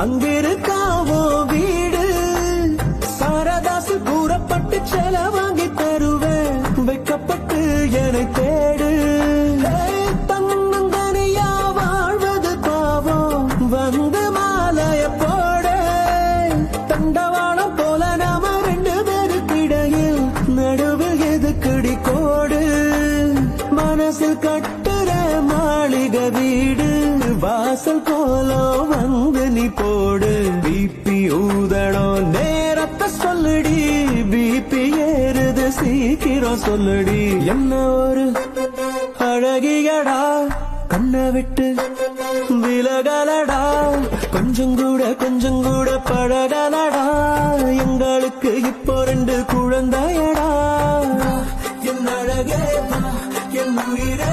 அங்கிருக்காவோ வீடு சாரதாசு கூறப்பட்டு செல வாங்கி தருவேன் வைக்கப்பட்டு என்னை தேடு தன்னந்தனியா வாழ்வது பாவம் வந்து மாலைய போட தண்டவாளம் போல நாம ரெண்டு பேருக்கிடையில் நடுவில் எதுக்குடி கோடு மனசில் கட்டுற மாளிகை வீடு வாசல் கோலம் வந்து நீ போடு பிபி ஊதணும் நேரத்தை சொல்லுடி பிபி ஏறுது சீக்கிரம் சொல்லுடி என்ன ஒரு அழகியடா கண்ணை விட்டு விலகலடா கொஞ்சம் கூட பழகலடா எங்களுக்கு இப்போ 2 குழந்தையடா என் அழகே என் உயிரே